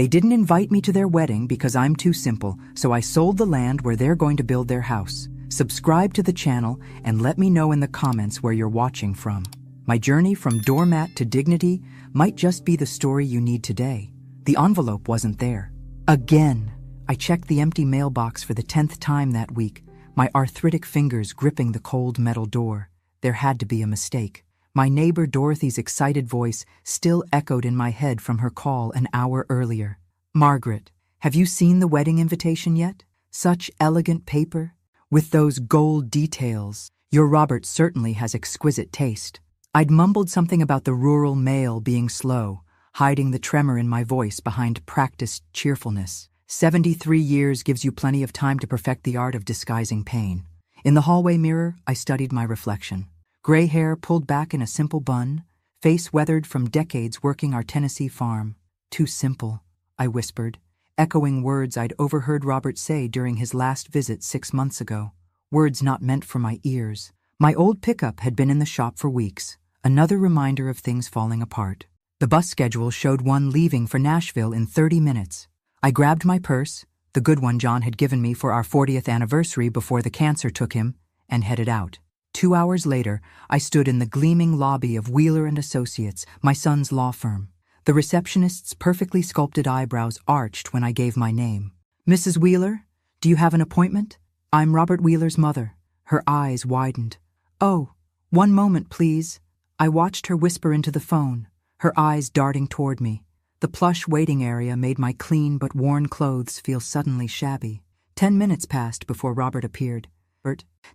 They didn't invite me to their wedding because I'm too simple, so I sold the land where they're going to build their house. Subscribe to the channel and let me know in the comments where you're watching from. My journey from doormat to dignity might just be the story you need today. The envelope wasn't there. Again, I checked the empty mailbox for the 10th time that week, my arthritic fingers gripping the cold metal door. There had to be a mistake. My neighbor Dorothy's excited voice still echoed in my head from her call an hour earlier. "Margaret, have you seen the wedding invitation yet? Such elegant paper, with those gold details. Your Robert certainly has exquisite taste." I'd mumbled something about the rural male being slow, hiding the tremor in my voice behind practiced cheerfulness. 73 years gives you plenty of time to perfect the art of disguising pain. In the hallway mirror, I studied my reflection. Gray hair pulled back in a simple bun, face weathered from decades working our Tennessee farm. "Too simple," I whispered, echoing words I'd overheard Robert say during his last visit 6 months ago. Words not meant for my ears. My old pickup had been in the shop for weeks, another reminder of things falling apart. The bus schedule showed one leaving for Nashville in 30 minutes. I grabbed my purse, the good one John had given me for our 40th anniversary before the cancer took him, and headed out. 2 hours later, I stood in the gleaming lobby of Wheeler and Associates, my son's law firm. The receptionist's perfectly sculpted eyebrows arched when I gave my name. "Mrs. Wheeler, do you have an appointment? I'm Robert Wheeler's mother." Her eyes widened. "Oh, one moment, please." I watched her whisper into the phone, her eyes darting toward me. The plush waiting area made my clean but worn clothes feel suddenly shabby. 10 minutes passed before Robert appeared.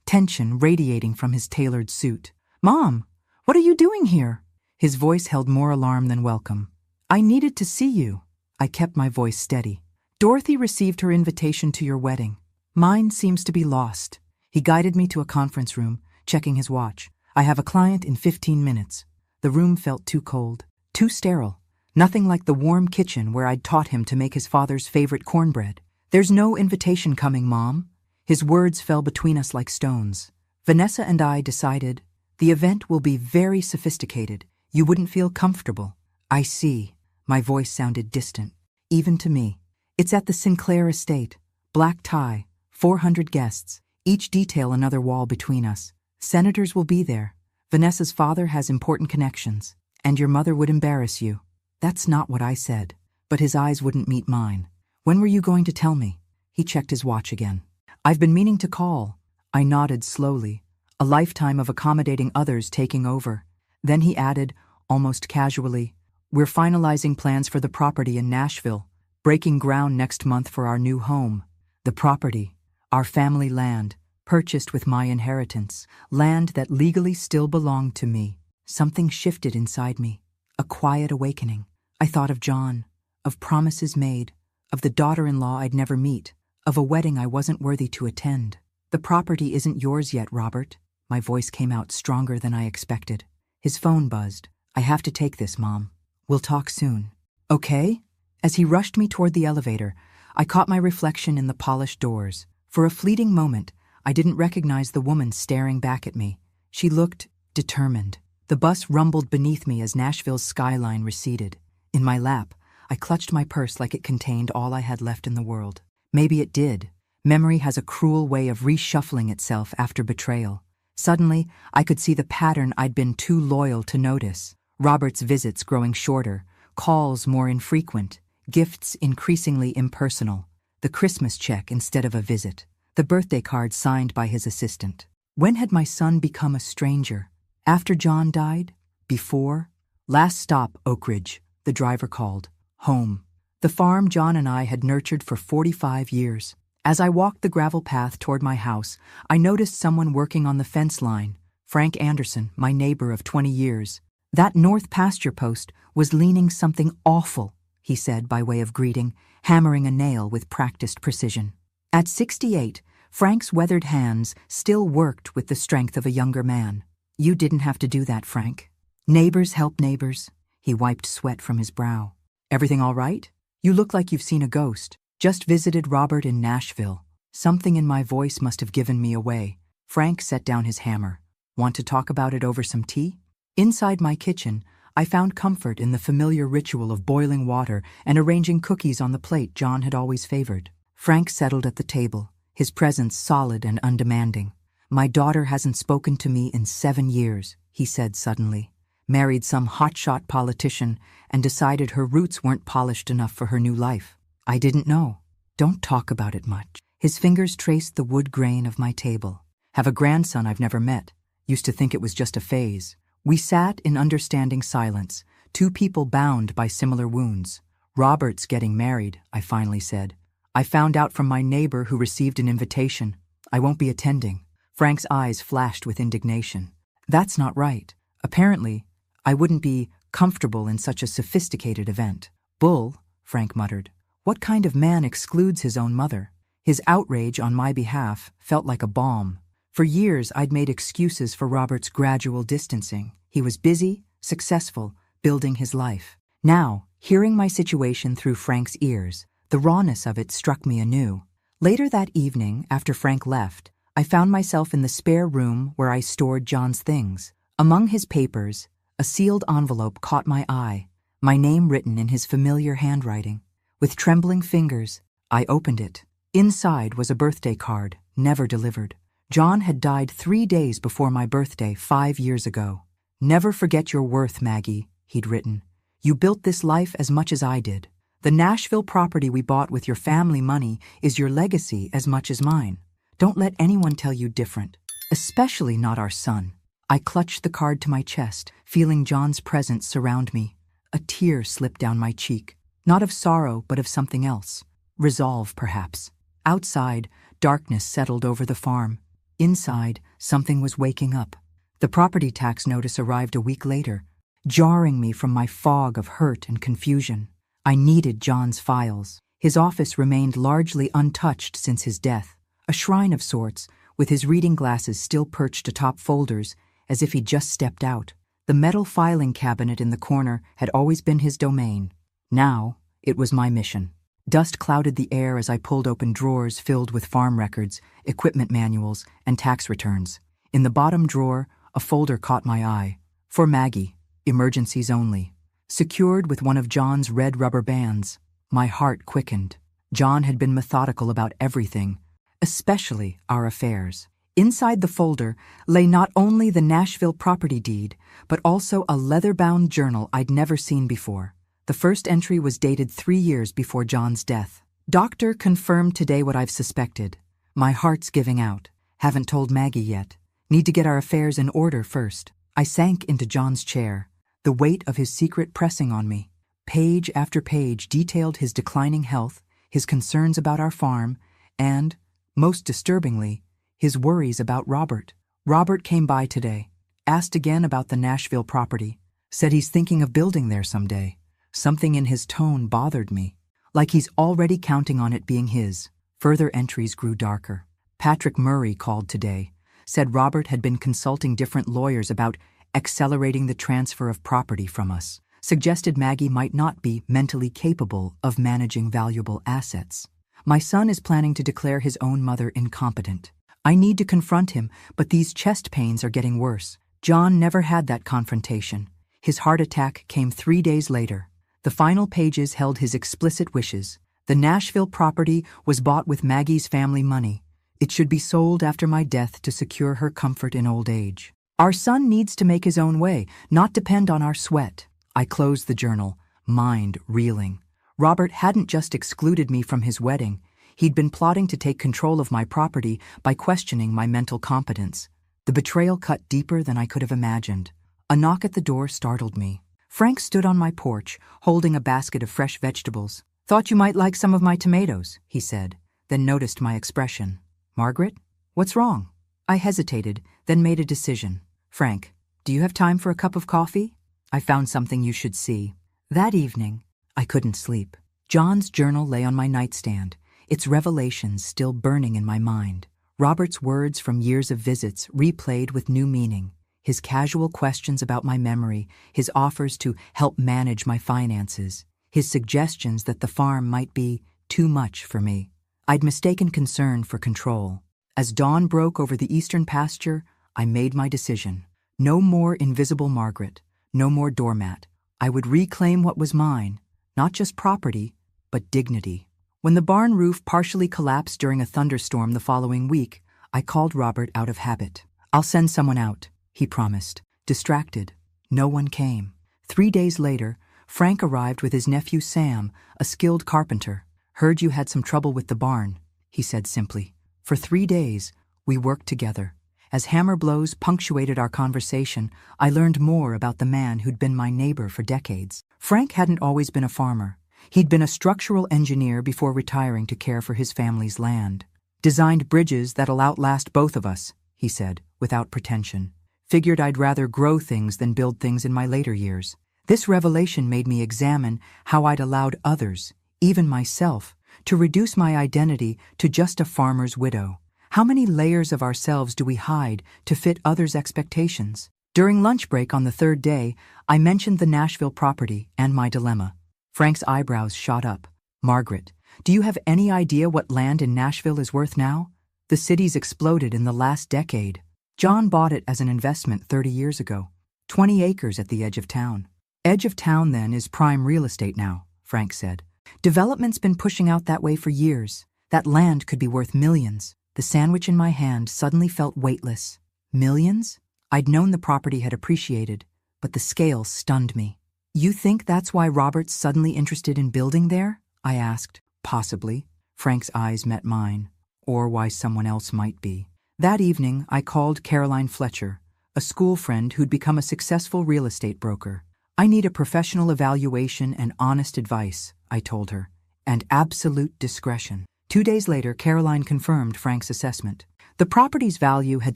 Tension radiating from his tailored suit. "Mom, what are you doing here?" His voice held more alarm than welcome. "I needed to see you." I kept my voice steady. "Dorothy received her invitation to your wedding. Mine seems to be lost." He guided me to a conference room, checking his watch. "I have a client in 15 minutes. The room felt too cold, too sterile. Nothing like the warm kitchen where I'd taught him to make his father's favorite cornbread. "There's no invitation coming, Mom." His words fell between us like stones. "Vanessa and I decided the event will be very sophisticated. You wouldn't feel comfortable." "I see." My voice sounded distant, even to me. "It's at the Sinclair estate. Black tie, 400 guests, each detail another wall between us. Senators will be there. Vanessa's father has important connections, and your mother would embarrass you." That's not what I said, but his eyes wouldn't meet mine. "When were you going to tell me?" He checked his watch again. "I've been meaning to call." I nodded slowly, a lifetime of accommodating others taking over. Then he added, almost casually, "We're finalizing plans for the property in Nashville, breaking ground next month for our new home." The property, our family land, purchased with my inheritance, land that legally still belonged to me. Something shifted inside me, a quiet awakening. I thought of John, of promises made, of the daughter-in-law I'd never meet, of a wedding I wasn't worthy to attend. "The property isn't yours yet, Robert." My voice came out stronger than I expected. His phone buzzed. "I have to take this, Mom. We'll talk soon." "Okay?" As he rushed me toward the elevator, I caught my reflection in the polished doors. For a fleeting moment, I didn't recognize the woman staring back at me. She looked determined. The bus rumbled beneath me as Nashville's skyline receded. In my lap, I clutched my purse like it contained all I had left in the world. Maybe it did. Memory has a cruel way of reshuffling itself after betrayal. Suddenly, I could see the pattern I'd been too loyal to notice. Robert's visits growing shorter, calls more infrequent, gifts increasingly impersonal, the Christmas check instead of a visit, the birthday card signed by his assistant. When had my son become a stranger? After John died? Before? "Last stop, Oak Ridge," the driver called. Home. The farm John and I had nurtured for 45 years. As I walked the gravel path toward my house, I noticed someone working on the fence line. Frank Anderson, my neighbor of 20 years. "That north pasture post was leaning something awful," he said by way of greeting, hammering a nail with practiced precision. At 68, Frank's weathered hands still worked with the strength of a younger man. "You didn't have to do that, Frank." "Neighbors help neighbors." He wiped sweat from his brow. "Everything all right? You look like you've seen a ghost." "Just visited Robert in Nashville." Something in my voice must have given me away. Frank set down his hammer. "Want to talk about it over some tea?" Inside my kitchen, I found comfort in the familiar ritual of boiling water and arranging cookies on the plate John had always favored. Frank settled at the table, his presence solid and undemanding. "My daughter hasn't spoken to me in 7 years," he said suddenly. "Married some hotshot politician and decided her roots weren't polished enough for her new life. I didn't know. Don't talk about it much." His fingers traced the wood grain of my table. "Have a grandson I've never met. Used to think it was just a phase." We sat in understanding silence, two people bound by similar wounds. "Robert's getting married," I finally said. "I found out from my neighbor who received an invitation. I won't be attending." Frank's eyes flashed with indignation. "That's not right. Apparently, I wouldn't be comfortable in such a sophisticated event." "Bull," Frank muttered. "What kind of man excludes his own mother?" His outrage on my behalf felt like a balm. For years, I'd made excuses for Robert's gradual distancing. He was busy, successful, building his life. Now, hearing my situation through Frank's ears, the rawness of it struck me anew. Later that evening, after Frank left, I found myself in the spare room where I stored John's things. Among his papers, a sealed envelope caught my eye, my name written in his familiar handwriting. With trembling fingers, I opened it. Inside was a birthday card, never delivered. John had died 3 days before my birthday 5 years ago. "Never forget your worth, Maggie," he'd written. "You built this life as much as I did. The Nashville property we bought with your family money is your legacy as much as mine. Don't let anyone tell you different, especially not our son." I clutched the card to my chest, feeling John's presence surround me. A tear slipped down my cheek, not of sorrow but of something else. Resolve, perhaps. Outside, darkness settled over the farm. Inside, something was waking up. The property tax notice arrived a week later, jarring me from my fog of hurt and confusion. I needed John's files. His office remained largely untouched since his death, a shrine of sorts, with his reading glasses still perched atop folders, as if he'd just stepped out. The metal filing cabinet in the corner had always been his domain. Now, it was my mission. Dust clouded the air as I pulled open drawers filled with farm records, equipment manuals, and tax returns. In the bottom drawer, a folder caught my eye. For Maggie, emergencies only. Secured with one of John's red rubber bands, my heart quickened. John had been methodical about everything, especially our affairs. Inside the folder lay not only the Nashville property deed, but also a leather-bound journal I'd never seen before. The first entry was dated 3 years before John's death. "Doctor confirmed today what I've suspected. My heart's giving out. Haven't told Maggie yet. Need to get our affairs in order first." I sank into John's chair, the weight of his secret pressing on me. Page after page detailed his declining health, his concerns about our farm, and, most disturbingly, his worries about Robert. "Robert came by today, asked again about the Nashville property, said he's thinking of building there someday. Something in his tone bothered me, like he's already counting on it being his." Further entries grew darker. "Patrick Murray called today, said Robert had been consulting different lawyers about accelerating the transfer of property from us, suggested Maggie might not be mentally capable of managing valuable assets. My son is planning to declare his own mother incompetent. I need to confront him, but these chest pains are getting worse." John never had that confrontation. His heart attack came 3 days later. The final pages held his explicit wishes. The Nashville property was bought with Maggie's family money. It should be sold after my death to secure her comfort in old age. Our son needs to make his own way, not depend on our sweat. I closed the journal, mind reeling. Robert hadn't just excluded me from his wedding. He'd been plotting to take control of my property by questioning my mental competence. The betrayal cut deeper than I could have imagined. A knock at the door startled me. Frank stood on my porch, holding a basket of fresh vegetables. "Thought you might like some of my tomatoes," he said, then noticed my expression. "Margaret, what's wrong?" I hesitated, then made a decision. "Frank, do you have time for a cup of coffee? I found something you should see." That evening, I couldn't sleep. John's journal lay on my nightstand, its revelations still burning in my mind. Robert's words from years of visits replayed with new meaning. His casual questions about my memory, his offers to help manage my finances, his suggestions that the farm might be too much for me. I'd mistaken concern for control. As dawn broke over the eastern pasture, I made my decision. No more invisible Margaret. No more doormat. I would reclaim what was mine, not just property, but dignity. When the barn roof partially collapsed during a thunderstorm the following week, I called Robert out of habit. "I'll send someone out," he promised. Distracted, no one came. 3 days later, Frank arrived with his nephew Sam, a skilled carpenter. "Heard you had some trouble with the barn," he said simply. For 3 days, we worked together. As hammer blows punctuated our conversation, I learned more about the man who'd been my neighbor for decades. Frank hadn't always been a farmer. He'd been a structural engineer before retiring to care for his family's land. "Designed bridges that'll outlast both of us," he said, without pretension. "Figured I'd rather grow things than build things in my later years." This revelation made me examine how I'd allowed others, even myself, to reduce my identity to just a farmer's widow. How many layers of ourselves do we hide to fit others' expectations? During lunch break on the 3rd day, I mentioned the Nashville property and my dilemma. Frank's eyebrows shot up. "Margaret, do you have any idea what land in Nashville is worth now? The city's exploded in the last decade. John bought it as an investment 30 years ago. 20 acres at the edge of town." "Edge of town, then, is prime real estate now," Frank said. "Development's been pushing out that way for years. That land could be worth millions." The sandwich in my hand suddenly felt weightless. Millions? I'd known the property had appreciated, but the scale stunned me. "You think that's why Robert's suddenly interested in building there?" I asked. "Possibly." Frank's eyes met mine. "Or why someone else might be." That evening, I called Caroline Fletcher, a school friend who'd become a successful real estate broker. "I need a professional evaluation and honest advice," I told her, "and absolute discretion." 2 days later, Caroline confirmed Frank's assessment. The property's value had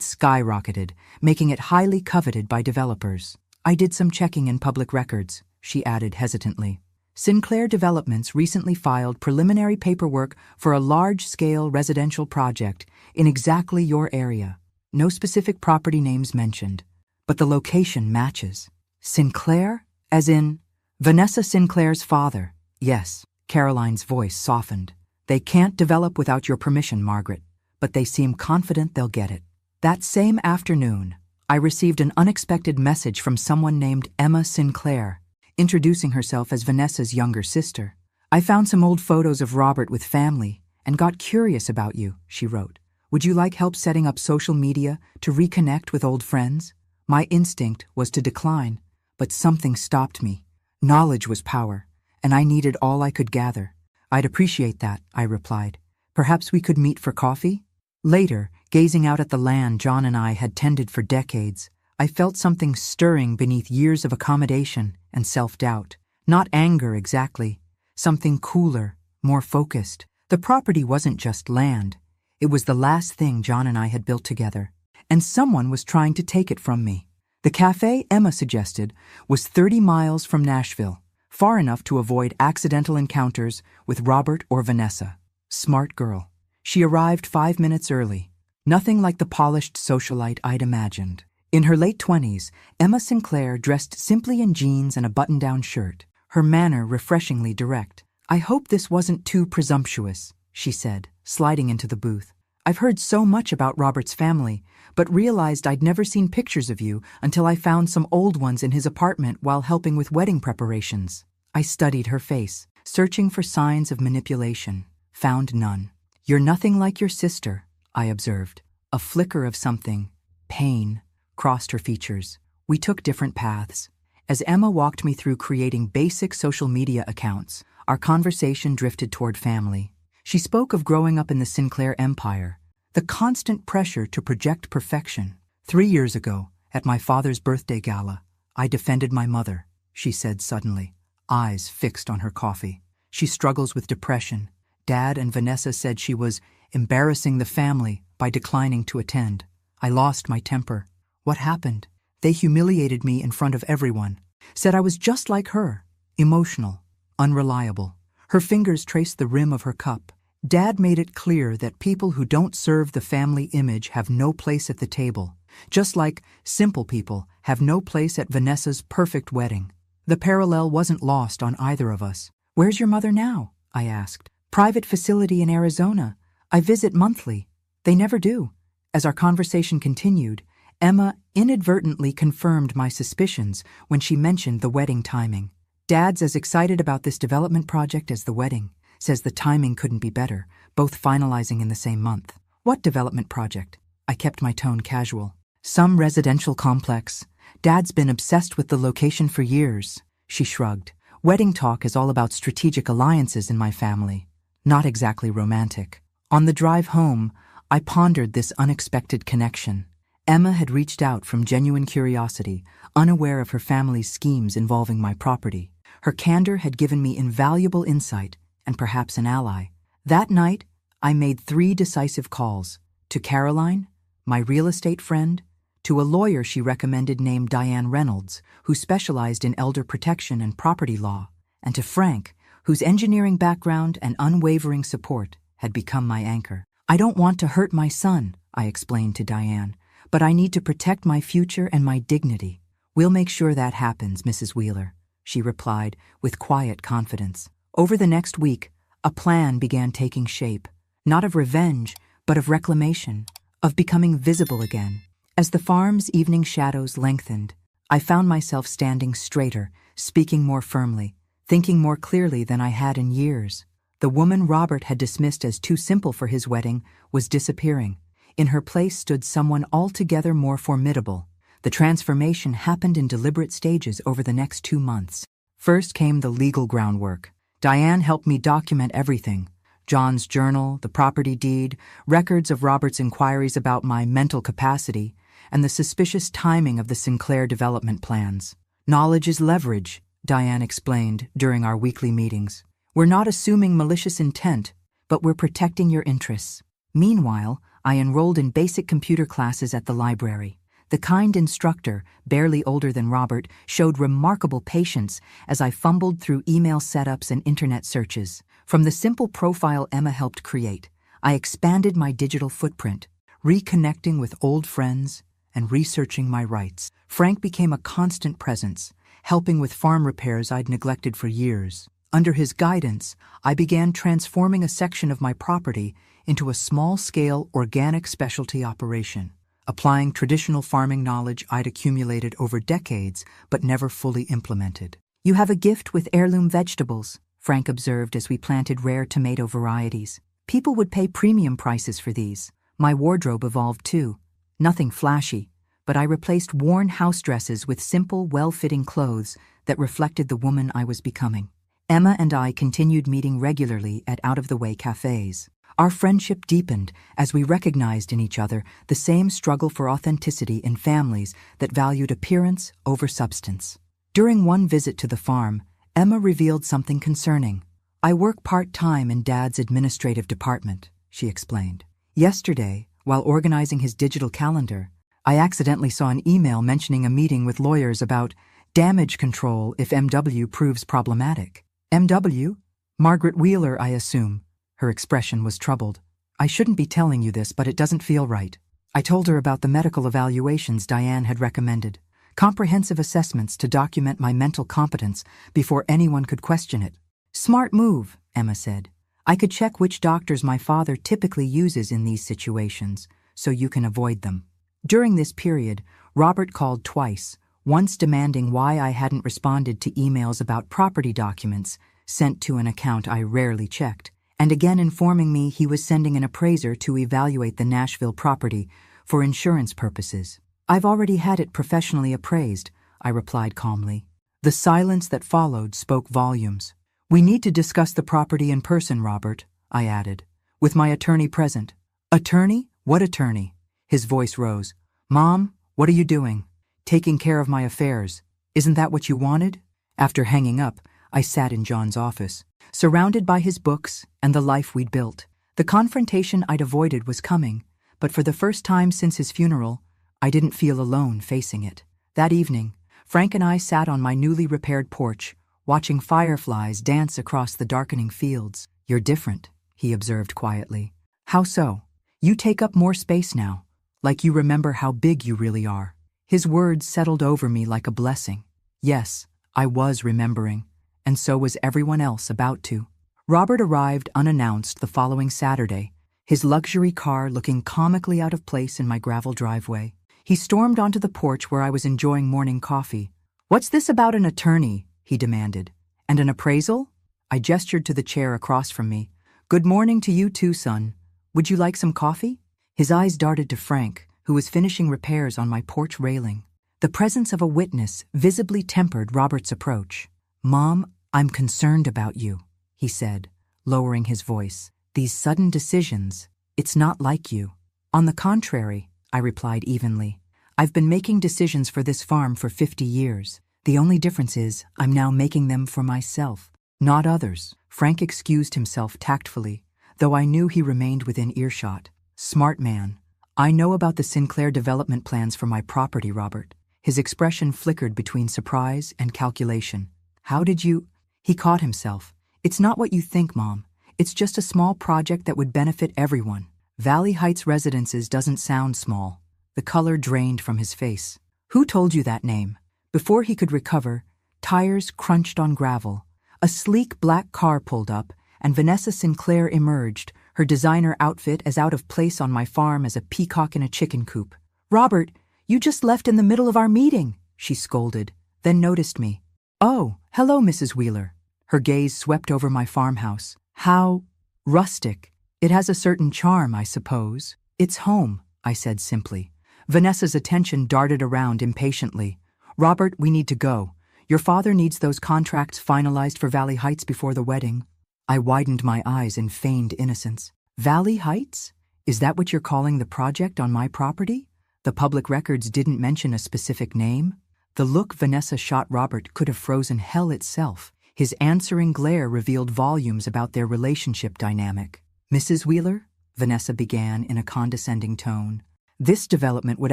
skyrocketed, making it highly coveted by developers. "I did some checking in public records," she added hesitantly. "Sinclair Developments recently filed preliminary paperwork for a large-scale residential project in exactly your area. No specific property names mentioned, but the location matches." "Sinclair? As in Vanessa Sinclair's father?" "Yes." Caroline's voice softened. "They can't develop without your permission, Margaret, but they seem confident they'll get it." That same afternoon, I received an unexpected message from someone named Emma Sinclair, introducing herself as Vanessa's younger sister. "I found some old photos of Robert with family and got curious about you," she wrote. "Would you like help setting up social media to reconnect with old friends?" My instinct was to decline, but something stopped me. Knowledge was power, and I needed all I could gather. "I'd appreciate that," I replied. "Perhaps we could meet for coffee?" Later, gazing out at the land John and I had tended for decades, I felt something stirring beneath years of accommodation and self-doubt. Not anger exactly, something cooler, more focused. The property wasn't just land. It was the last thing John and I had built together, and someone was trying to take it from me. The cafe Emma suggested was 30 miles from Nashville, far enough to avoid accidental encounters with Robert or Vanessa. Smart girl. She arrived 5 minutes early. Nothing like the polished socialite I'd imagined. In her late 20s, Emma Sinclair dressed simply in jeans and a button-down shirt, her manner refreshingly direct. "I hope this wasn't too presumptuous," she said, sliding into the booth. "I've heard so much about Robert's family, but realized I'd never seen pictures of you until I found some old ones in his apartment while helping with wedding preparations." I studied her face, searching for signs of manipulation. Found none. "You're nothing like your sister," I observed. A flicker of something, pain, crossed her features. We took different paths. As Emma walked me through creating basic social media accounts, our conversation drifted toward family. She spoke of growing up in the Sinclair empire, the constant pressure to project perfection. 3 years ago, at my father's birthday gala, I defended my mother," she said suddenly, eyes fixed on her coffee. "She struggles with depression. Dad and Vanessa said she was embarrassing the family by declining to attend. I lost my temper. What happened? They humiliated me in front of everyone. Said I was just like her, emotional, unreliable." Her fingers traced the rim of her cup. "Dad made it clear that people who don't serve the family image have no place at the table, just like simple people have no place at Vanessa's perfect wedding." The parallel wasn't lost on either of us. "Where's your mother now?" I asked. "Private facility in Arizona. I visit monthly." "They never do." As our conversation continued, Emma inadvertently confirmed my suspicions when she mentioned the wedding timing. Dad's as excited about this development project as the wedding, says the timing couldn't be better, both finalizing in the same month. What development project? I kept my tone casual. Some residential complex. Dad's been obsessed with the location for years. She shrugged. Wedding talk is all about strategic alliances in my family, not exactly romantic. On the drive home, I pondered this unexpected connection. Emma had reached out from genuine curiosity, unaware of her family's schemes involving my property. Her candor had given me invaluable insight and perhaps an ally. That night, I made 3 decisive calls. To Caroline, my real estate friend, to a lawyer she recommended named Diane Reynolds, who specialized in elder protection and property law, and to Frank, whose engineering background and unwavering support had become my anchor. I don't want to hurt my son, I explained to Diane, but I need to protect my future and my dignity. We'll make sure that happens, Mrs. Wheeler, she replied with quiet confidence. Over the next week, a plan began taking shape, not of revenge, but of reclamation, of becoming visible again. As the farm's evening shadows lengthened, I found myself standing straighter, speaking more firmly, thinking more clearly than I had in years. The woman Robert had dismissed as too simple for his wedding was disappearing. In her place stood someone altogether more formidable. The transformation happened in deliberate stages over the next 2 months. First came the legal groundwork. Diane helped me document everything. John's journal, the property deed, records of Robert's inquiries about my mental capacity, and the suspicious timing of the Sinclair development plans. Knowledge is leverage, Diane explained during our weekly meetings. We're not assuming malicious intent, but we're protecting your interests. Meanwhile, I enrolled in basic computer classes at the library. The kind instructor, barely older than Robert, showed remarkable patience as I fumbled through email setups and internet searches. From the simple profile Emma helped create, I expanded my digital footprint, reconnecting with old friends and researching my rights. Frank became a constant presence, helping with farm repairs I'd neglected for years. Under his guidance, I began transforming a section of my property into a small-scale organic specialty operation, applying traditional farming knowledge I'd accumulated over decades but never fully implemented. You have a gift with heirloom vegetables, Frank observed as we planted rare tomato varieties. People would pay premium prices for these. My wardrobe evolved too. Nothing flashy, but I replaced worn house dresses with simple, well-fitting clothes that reflected the woman I was becoming. Emma and I continued meeting regularly at out-of-the-way cafes. Our friendship deepened as we recognized in each other the same struggle for authenticity in families that valued appearance over substance. During one visit to the farm, Emma revealed something concerning. I work part-time in Dad's administrative department, she explained. Yesterday, while organizing his digital calendar, I accidentally saw an email mentioning a meeting with lawyers about damage control if MW proves problematic. MW? Margaret Wheeler, I assume. Her expression was troubled. I shouldn't be telling you this, but it doesn't feel right. I told her about the medical evaluations Diane had recommended. Comprehensive assessments to document my mental competence before anyone could question it. Smart move, Emma said. I could check which doctors my father typically uses in these situations, so you can avoid them. During this period, Robert called twice, once demanding why I hadn't responded to emails about property documents sent to an account I rarely checked, and again informing me he was sending an appraiser to evaluate the Nashville property for insurance purposes. I've already had it professionally appraised, I replied calmly. The silence that followed spoke volumes. We need to discuss the property in person, Robert, I added, with my attorney present. Attorney? What attorney? His voice rose. Mom, what are you doing? Taking care of my affairs. Isn't that what you wanted? After hanging up, I sat in John's office, surrounded by his books and the life we'd built. The confrontation I'd avoided was coming, but for the first time since his funeral, I didn't feel alone facing it. That evening, Frank and I sat on my newly repaired porch, watching fireflies dance across the darkening fields. You're different, he observed quietly. How so? You take up more space now, like you remember how big you really are. His words settled over me like a blessing. Yes, I was remembering, and so was everyone else about to. Robert arrived unannounced the following Saturday, his luxury car looking comically out of place in my gravel driveway. He stormed onto the porch where I was enjoying morning coffee. "What's this about an attorney?" he demanded. "And an appraisal?" I gestured to the chair across from me. "Good morning to you too, son. Would you like some coffee?" His eyes darted to Frank, who was finishing repairs on my porch railing. The presence of a witness visibly tempered Robert's approach. "Mom, I'm concerned about you," he said, lowering his voice. "These sudden decisions, it's not like you." "On the contrary," I replied evenly. "I've been making decisions for this farm for 50 years. The only difference is I'm now making them for myself, not others." Frank excused himself tactfully, though I knew he remained within earshot. "Smart man. I know about the Sinclair development plans for my property, Robert." His expression flickered between surprise and calculation. "How did you—" He caught himself. "It's not what you think, Mom. It's just a small project that would benefit everyone. Valley Heights Residences doesn't sound small." The color drained from his face. "Who told you that name?" Before he could recover, tires crunched on gravel. A sleek black car pulled up, and Vanessa Sinclair emerged, her designer outfit as out of place on my farm as a peacock in a chicken coop. "Robert, you just left in the middle of our meeting," she scolded, then noticed me. "Oh, hello, Mrs. Wheeler." Her gaze swept over my farmhouse. "How rustic. It has a certain charm, I suppose." "It's home," I said simply. Vanessa's attention darted around impatiently. "Robert, we need to go. Your father needs those contracts finalized for Valley Heights before the wedding." I widened my eyes in feigned innocence. "Valley Heights? Is that what you're calling the project on my property? The public records didn't mention a specific name." The look Vanessa shot Robert could have frozen hell itself. His answering glare revealed volumes about their relationship dynamic. "Mrs. Wheeler," Vanessa began in a condescending tone, "this development would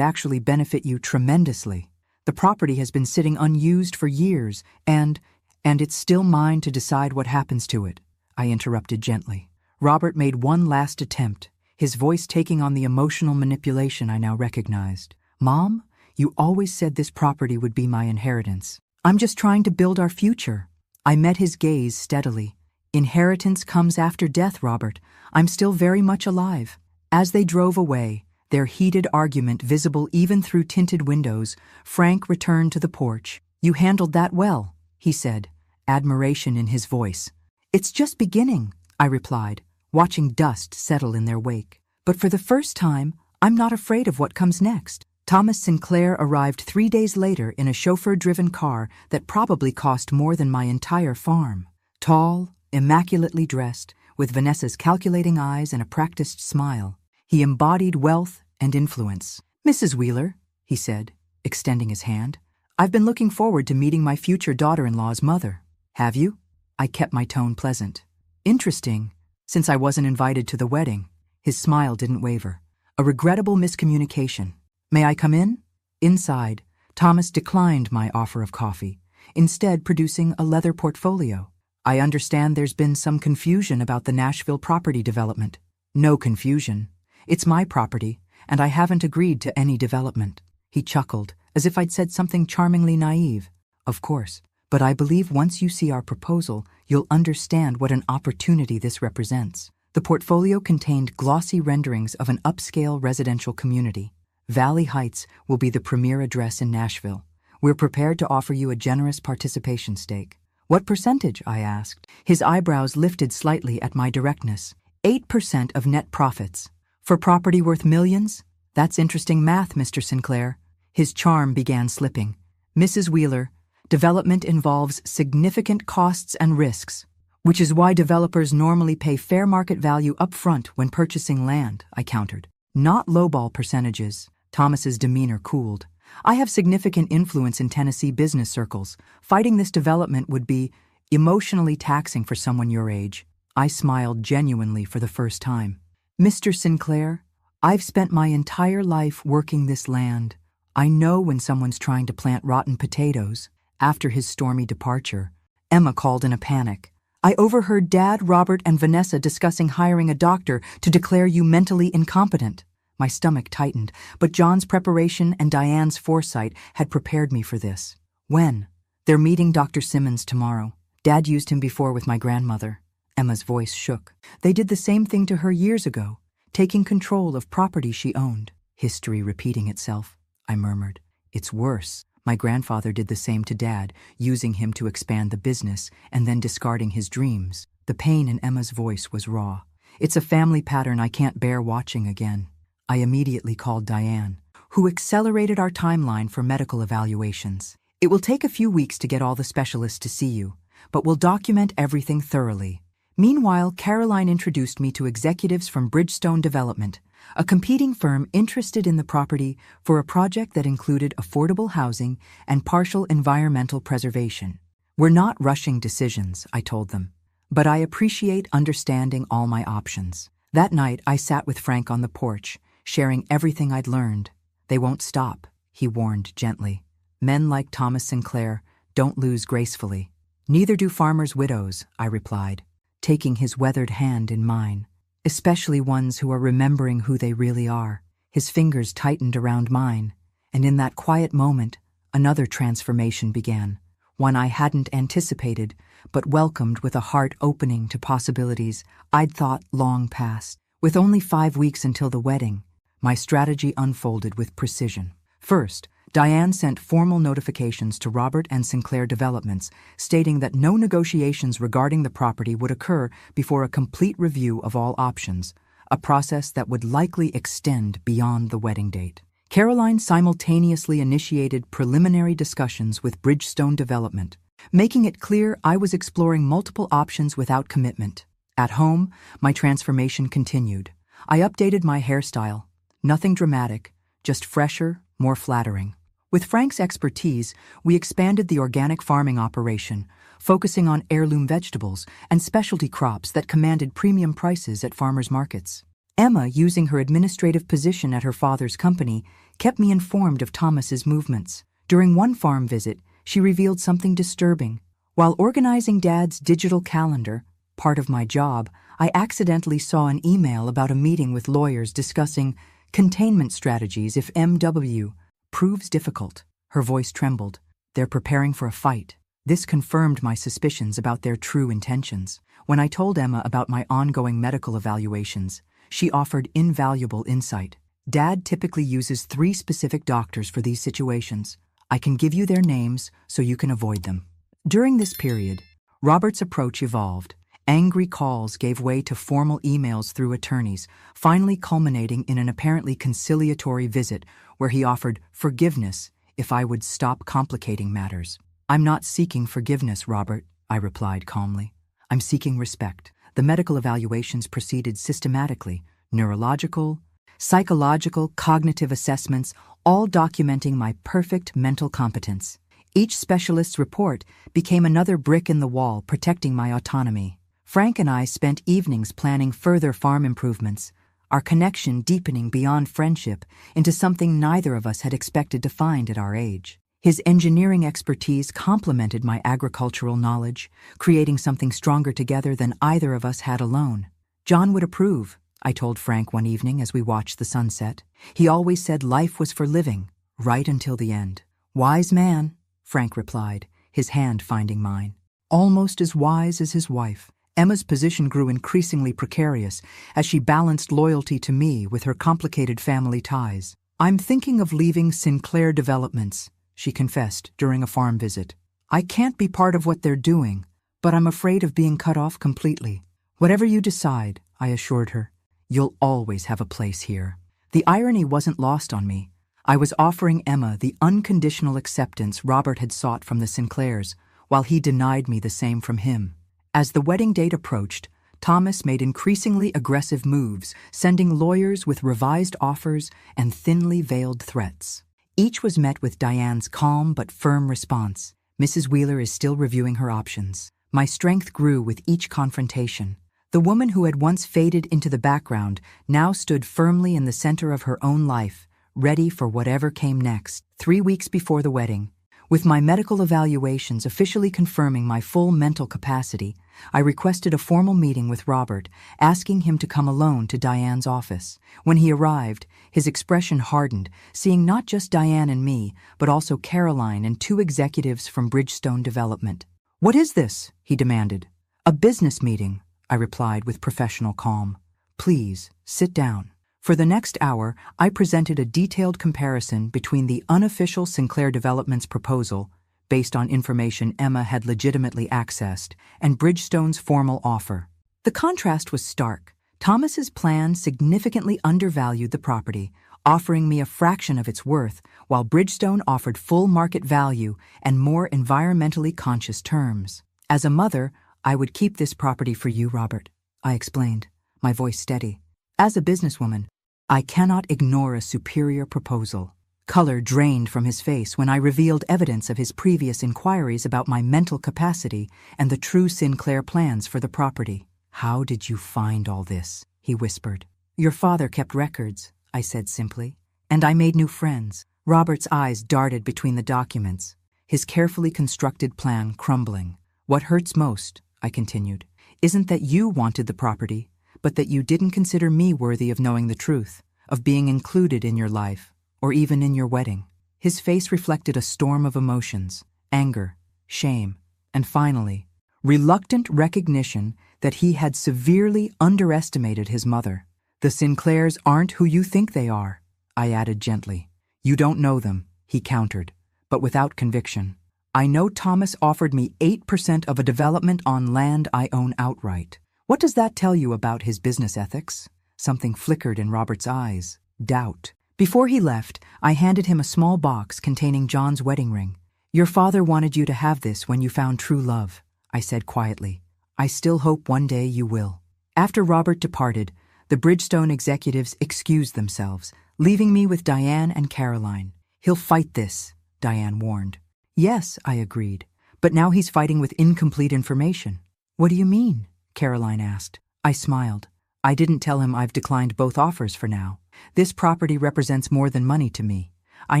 actually benefit you tremendously. The property has been sitting unused for years, and it's still mine to decide what happens to it," I interrupted gently. Robert made one last attempt, his voice taking on the emotional manipulation I now recognized. "Mom, you always said this property would be my inheritance. I'm just trying to build our future." I met his gaze steadily. "Inheritance comes after death, Robert. I'm still very much alive." As they drove away, their heated argument visible even through tinted windows, Frank returned to the porch. "You handled that well," he said, admiration in his voice. "It's just beginning," I replied, watching dust settle in their wake. "But for the first time, I'm not afraid of what comes next." Thomas Sinclair arrived 3 days later in a chauffeur-driven car that probably cost more than my entire farm. Tall, immaculately dressed, with Vanessa's calculating eyes and a practiced smile, he embodied wealth and influence. "Mrs. Wheeler," he said, extending his hand, "I've been looking forward to meeting my future daughter-in-law's mother." "Have you?" I kept my tone pleasant. "Interesting, since I wasn't invited to the wedding." His smile didn't waver. "A regrettable miscommunication. May I come in?" Inside, Thomas declined my offer of coffee, instead producing a leather portfolio. "I understand there's been some confusion about the Nashville property development." "No confusion. It's my property, and I haven't agreed to any development." He chuckled, as if I'd said something charmingly naive. "Of course, but I believe once you see our proposal, you'll understand what an opportunity this represents." The portfolio contained glossy renderings of an upscale residential community. "Valley Heights will be the premier address in Nashville. We're prepared to offer you a generous participation stake." "What percentage?" I asked. His eyebrows lifted slightly at my directness. 8% of net profits. "For property worth millions? That's interesting math, Mr. Sinclair." His charm began slipping. "Mrs. Wheeler, development involves significant costs and risks, which is why developers normally pay fair market value up front when purchasing land," I countered. "Not lowball percentages." Thomas's demeanor cooled. "I have significant influence in Tennessee business circles. Fighting this development would be emotionally taxing for someone your age." I smiled genuinely for the first time. "Mr. Sinclair, I've spent my entire life working this land. I know when someone's trying to plant rotten potatoes." After his stormy departure, Emma called in a panic. "I overheard Dad, Robert, and Vanessa discussing hiring a doctor to declare you mentally incompetent." My stomach tightened, but John's preparation and Diane's foresight had prepared me for this. "When?" "They're meeting Dr. Simmons tomorrow. Dad used him before with my grandmother." Emma's voice shook. "They did the same thing to her years ago, taking control of property she owned." History repeating itself. I murmured. It's worse. My grandfather did the same to Dad, using him to expand the business and then discarding his dreams. The pain in Emma's voice was raw. It's a family pattern I can't bear watching again. I immediately called Diane, who accelerated our timeline for medical evaluations. It will take a few weeks to get all the specialists to see you, but we'll document everything thoroughly. Meanwhile, Caroline introduced me to executives from Bridgestone Development, a competing firm interested in the property for a project that included affordable housing and partial environmental preservation. We're not rushing decisions, I told them, but I appreciate understanding all my options. That night, I sat with Frank on the porch, sharing everything I'd learned. They won't stop, he warned gently. Men like Thomas Sinclair don't lose gracefully. Neither do farmers' widows, I replied, taking his weathered hand in mine, especially ones who are remembering who they really are. His fingers tightened around mine, and in that quiet moment, another transformation began, one I hadn't anticipated, but welcomed with a heart opening to possibilities I'd thought long past. With only 5 weeks until the wedding, my strategy unfolded with precision. First, Diane sent formal notifications to Robert and Sinclair Developments stating that no negotiations regarding the property would occur before a complete review of all options, a process that would likely extend beyond the wedding date. Caroline simultaneously initiated preliminary discussions with Bridgestone Development, making it clear I was exploring multiple options without commitment. At home, my transformation continued. I updated my hairstyle. Nothing dramatic, just fresher, more flattering. With Frank's expertise, we expanded the organic farming operation, focusing on heirloom vegetables and specialty crops that commanded premium prices at farmers' markets. Emma, using her administrative position at her father's company, kept me informed of Thomas's movements. During one farm visit, she revealed something disturbing. While organizing Dad's digital calendar, part of my job, I accidentally saw an email about a meeting with lawyers discussing containment strategies if MW proves difficult. Her voice trembled. They're preparing for a fight. This confirmed my suspicions about their true intentions. When I told Emma about my ongoing medical evaluations, she offered invaluable insight. Dad typically uses 3 specific doctors for these situations. I can give you their names so you can avoid them. During this period, Robert's approach evolved. Angry calls gave way to formal emails through attorneys, finally culminating in an apparently conciliatory visit where he offered forgiveness if I would stop complicating matters. I'm not seeking forgiveness, Robert, I replied calmly. I'm seeking respect. The medical evaluations proceeded systematically, neurological, psychological, cognitive assessments, all documenting my perfect mental competence. Each specialist's report became another brick in the wall protecting my autonomy. Frank and I spent evenings planning further farm improvements, our connection deepening beyond friendship into something neither of us had expected to find at our age. His engineering expertise complemented my agricultural knowledge, creating something stronger together than either of us had alone. John would approve, I told Frank one evening as we watched the sunset. He always said life was for living, right until the end. Wise man, Frank replied, his hand finding mine. Almost as wise as his wife. Emma's position grew increasingly precarious as she balanced loyalty to me with her complicated family ties. I'm thinking of leaving Sinclair Developments, she confessed during a farm visit. I can't be part of what they're doing, but I'm afraid of being cut off completely. Whatever you decide, I assured her, you'll always have a place here. The irony wasn't lost on me. I was offering Emma the unconditional acceptance Robert had sought from the Sinclairs, while he denied me the same from him. As the wedding date approached, Thomas made increasingly aggressive moves, sending lawyers with revised offers and thinly veiled threats. Each was met with Diane's calm but firm response. Mrs. Wheeler is still reviewing her options. My strength grew with each confrontation. The woman who had once faded into the background now stood firmly in the center of her own life, ready for whatever came next. 3 weeks before the wedding, with my medical evaluations officially confirming my full mental capacity, I requested a formal meeting with Robert, asking him to come alone to Diane's office. When he arrived, his expression hardened, seeing not just Diane and me, but also Caroline and 2 executives from Bridgestone Development. "What is this?" he demanded. "A business meeting," I replied with professional calm. "Please, sit down." For the next hour, I presented a detailed comparison between the unofficial Sinclair Developments proposal, based on information Emma had legitimately accessed, and Bridgestone's formal offer. The contrast was stark. Thomas's plan significantly undervalued the property, offering me a fraction of its worth, while Bridgestone offered full market value and more environmentally conscious terms. As a mother, I would keep this property for you, Robert, I explained, my voice steady. As a businesswoman, I cannot ignore a superior proposal. Color drained from his face when I revealed evidence of his previous inquiries about my mental capacity and the true Sinclair plans for the property. How did you find all this? He whispered. Your father kept records, I said simply, and I made new friends. Robert's eyes darted between the documents, his carefully constructed plan crumbling. What hurts most, I continued, isn't that you wanted the property, but that you didn't consider me worthy of knowing the truth, of being included in your life, or even in your wedding. His face reflected a storm of emotions, anger, shame, and finally, reluctant recognition that he had severely underestimated his mother. The Sinclairs aren't who you think they are, I added gently. You don't know them, he countered, but without conviction. I know Thomas offered me 8% of a development on land I own outright. What does that tell you about his business ethics? Something flickered in Robert's eyes. Doubt. Before he left, I handed him a small box containing John's wedding ring. Your father wanted you to have this when you found true love, I said quietly. I still hope one day you will. After Robert departed, the Bridgestone executives excused themselves, leaving me with Diane and Caroline. He'll fight this, Diane warned. Yes, I agreed, but now he's fighting with incomplete information. What do you mean? Caroline asked. I smiled. I didn't tell him I've declined both offers for now. This property represents more than money to me. I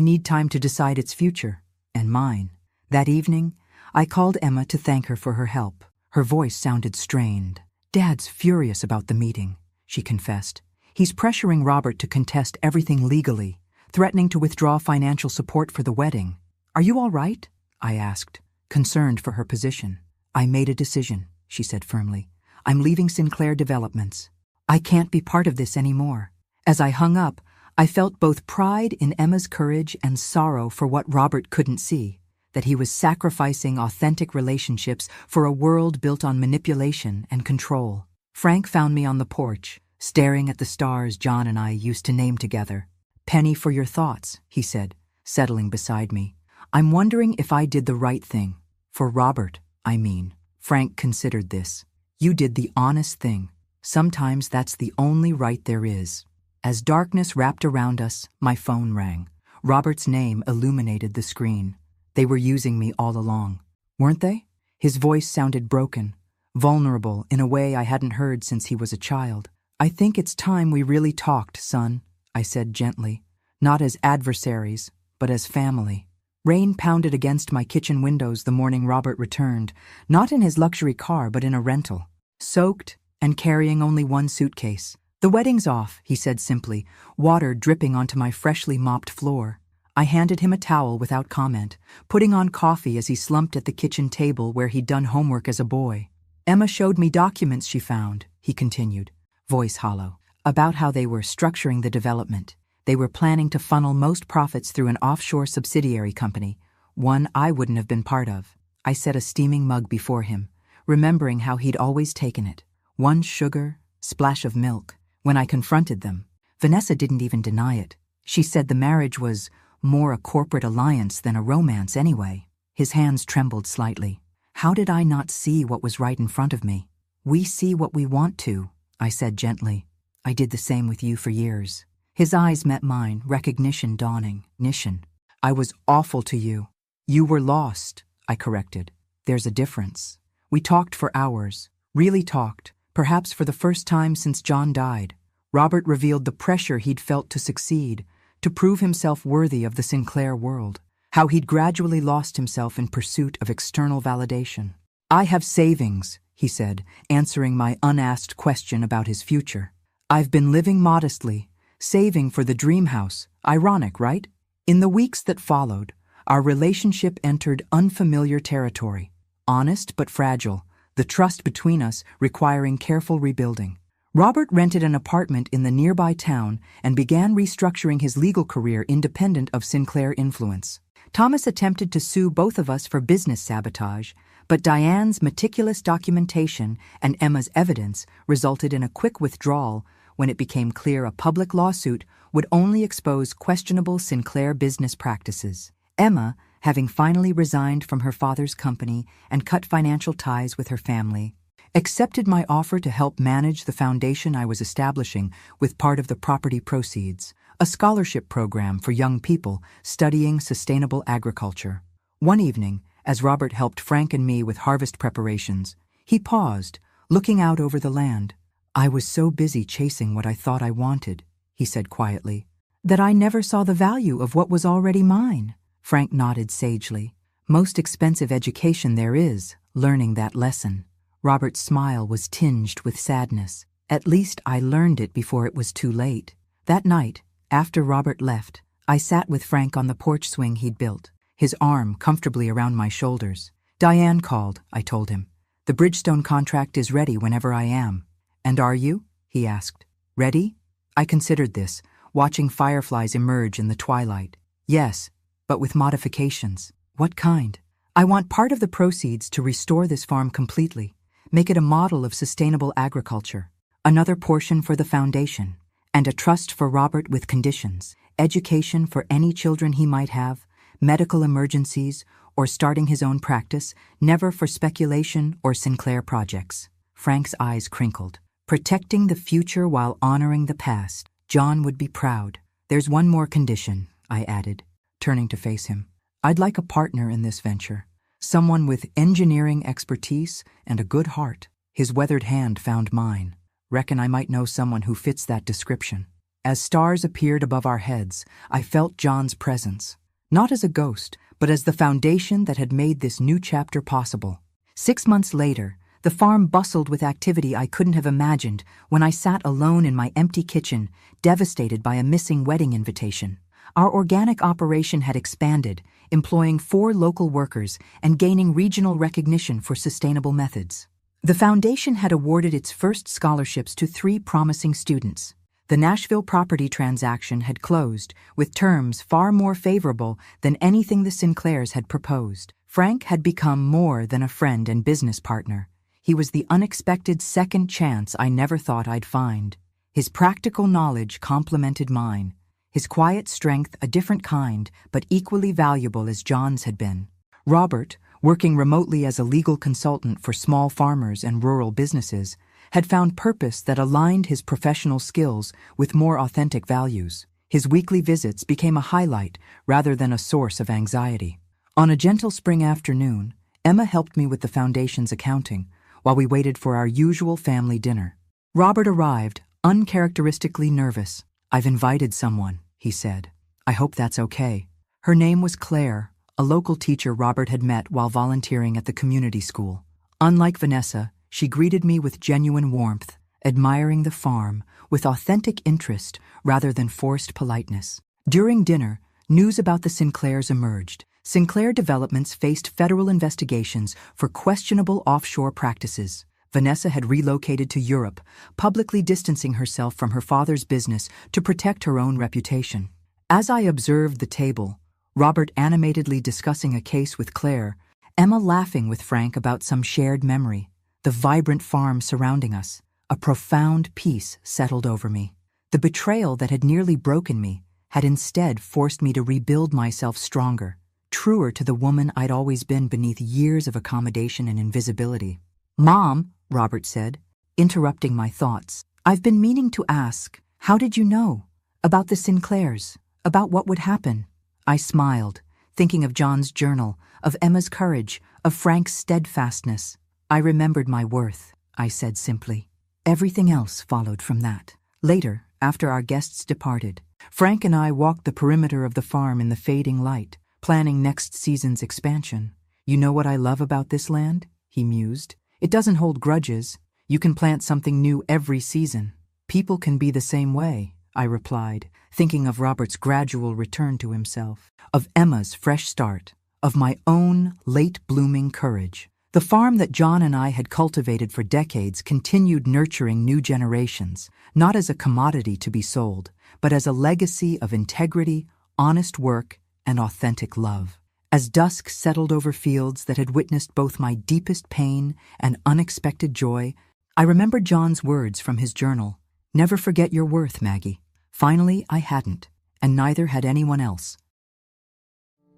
need time to decide its future, and mine. That evening, I called Emma to thank her for her help. Her voice sounded strained. Dad's furious about the meeting, she confessed. He's pressuring Robert to contest everything legally, threatening to withdraw financial support for the wedding. Are you all right? I asked, concerned for her position. I made a decision, she said firmly. I'm leaving Sinclair Developments. I can't be part of this anymore. As I hung up, I felt both pride in Emma's courage and sorrow for what Robert couldn't see, that he was sacrificing authentic relationships for a world built on manipulation and control. Frank found me on the porch, staring at the stars John and I used to name together. Penny for your thoughts, he said, settling beside me. I'm wondering if I did the right thing. For Robert, I mean. Frank considered this. You did the honest thing. Sometimes that's the only right there is. As darkness wrapped around us, my phone rang. Robert's name illuminated the screen. They were using me all along, weren't they? His voice sounded broken, vulnerable in a way I hadn't heard since he was a child. I think it's time we really talked, son, I said gently, not as adversaries, but as family. Rain pounded against my kitchen windows the morning Robert returned, not in his luxury car but in a rental, soaked and carrying only one suitcase. The wedding's off, he said simply, water dripping onto my freshly mopped floor. I handed him a towel without comment, putting on coffee as he slumped at the kitchen table where he'd done homework as a boy. Emma showed me documents she found, he continued, voice hollow, about how they were structuring the development. They were planning to funnel most profits through an offshore subsidiary company, one I wouldn't have been part of. I set a steaming mug before him, remembering how he'd always taken it. One sugar, splash of milk. When I confronted them, Vanessa didn't even deny it. She said the marriage was more a corporate alliance than a romance anyway. His hands trembled slightly. How did I not see what was right in front of me? We see what we want to, I said gently. I did the same with you for years. His eyes met mine, recognition dawning. Nishan, I was awful to you. You were lost, I corrected. There's a difference. We talked for hours, really talked, perhaps for the first time since John died. Robert revealed the pressure he'd felt to succeed, to prove himself worthy of the Sinclair world, how he'd gradually lost himself in pursuit of external validation. I have savings, he said, answering my unasked question about his future. I've been living modestly, saving for the dream house. Ironic, right? In the weeks that followed, our relationship entered unfamiliar territory, honest but fragile, the trust between us requiring careful rebuilding. Robert rented an apartment in the nearby town and began restructuring his legal career independent of Sinclair influence. Thomas attempted to sue both of us for business sabotage, but Diane's meticulous documentation and Emma's evidence resulted in a quick withdrawal when it became clear a public lawsuit would only expose questionable Sinclair business practices. Emma, having finally resigned from her father's company and cut financial ties with her family, accepted my offer to help manage the foundation I was establishing with part of the property proceeds, a scholarship program for young people studying sustainable agriculture. One evening, as Robert helped Frank and me with harvest preparations, he paused, looking out over the land. "I was so busy chasing what I thought I wanted," he said quietly, "that I never saw the value of what was already mine." Frank nodded sagely. "Most expensive education there is, learning that lesson." Robert's smile was tinged with sadness. "At least I learned it before it was too late." That night, after Robert left, I sat with Frank on the porch swing he'd built, his arm comfortably around my shoulders. "Diane called," I told him. "The Bridgestone contract is ready whenever I am." "And are you?" he asked. "Ready?" I considered this, watching fireflies emerge in the twilight. "Yes, but with modifications." "What kind?" "I want part of the proceeds to restore this farm completely, make it a model of sustainable agriculture, another portion for the foundation, and a trust for Robert with conditions, education for any children he might have, medical emergencies, or starting his own practice, never for speculation or Sinclair projects." Frank's eyes crinkled. "Protecting the future while honoring the past. John would be proud." "There's one more condition," I added, turning to face him. "I'd like a partner in this venture. Someone with engineering expertise and a good heart." His weathered hand found mine. "Reckon I might know someone who fits that description." As stars appeared above our heads, I felt John's presence, not as a ghost, but as the foundation that had made this new chapter possible. 6 months later, the farm bustled with activity I couldn't have imagined when I sat alone in my empty kitchen, devastated by a missing wedding invitation. Our organic operation had expanded, employing 4 local workers and gaining regional recognition for sustainable methods. The foundation had awarded its first scholarships to 3 promising students. The Nashville property transaction had closed, with terms far more favorable than anything the Sinclairs had proposed. Frank had become more than a friend and business partner. He was the unexpected second chance I never thought I'd find. His practical knowledge complemented mine. His quiet strength a different kind, but equally valuable as John's had been. Robert, working remotely as a legal consultant for small farmers and rural businesses, had found purpose that aligned his professional skills with more authentic values. His weekly visits became a highlight rather than a source of anxiety. On a gentle spring afternoon, Emma helped me with the foundation's accounting while we waited for our usual family dinner. Robert arrived, uncharacteristically nervous. "I've invited someone," he said. "I hope that's okay." Her name was Claire, a local teacher Robert had met while volunteering at the community school. Unlike Vanessa, she greeted me with genuine warmth, admiring the farm with authentic interest rather than forced politeness. During dinner, news about the Sinclairs emerged. Sinclair Developments faced federal investigations for questionable offshore practices. Vanessa had relocated to Europe, publicly distancing herself from her father's business to protect her own reputation. As I observed the table, Robert animatedly discussing a case with Claire, Emma laughing with Frank about some shared memory, the vibrant farm surrounding us, a profound peace settled over me. The betrayal that had nearly broken me had instead forced me to rebuild myself stronger, truer to the woman I'd always been beneath years of accommodation and invisibility. "Mom," Robert said, interrupting my thoughts, "I've been meaning to ask, how did you know? About the Sinclairs? About what would happen?" I smiled, thinking of John's journal, of Emma's courage, of Frank's steadfastness. "I remembered my worth," I said simply. Everything else followed from that. Later, after our guests departed, Frank and I walked the perimeter of the farm in the fading light, planning next season's expansion. "You know what I love about this land?" he mused. "It doesn't hold grudges. You can plant something new every season." "People can be the same way," I replied, thinking of Robert's gradual return to himself, of Emma's fresh start, of my own late-blooming courage. The farm that John and I had cultivated for decades continued nurturing new generations, not as a commodity to be sold, but as a legacy of integrity, honest work, and authentic love. As dusk settled over fields that had witnessed both my deepest pain and unexpected joy, I remembered John's words from his journal, "Never forget your worth, Maggie." Finally, I hadn't, and neither had anyone else.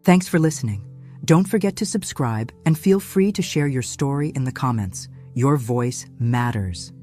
Thanks for listening. Don't forget to subscribe and feel free to share your story in the comments. Your voice matters.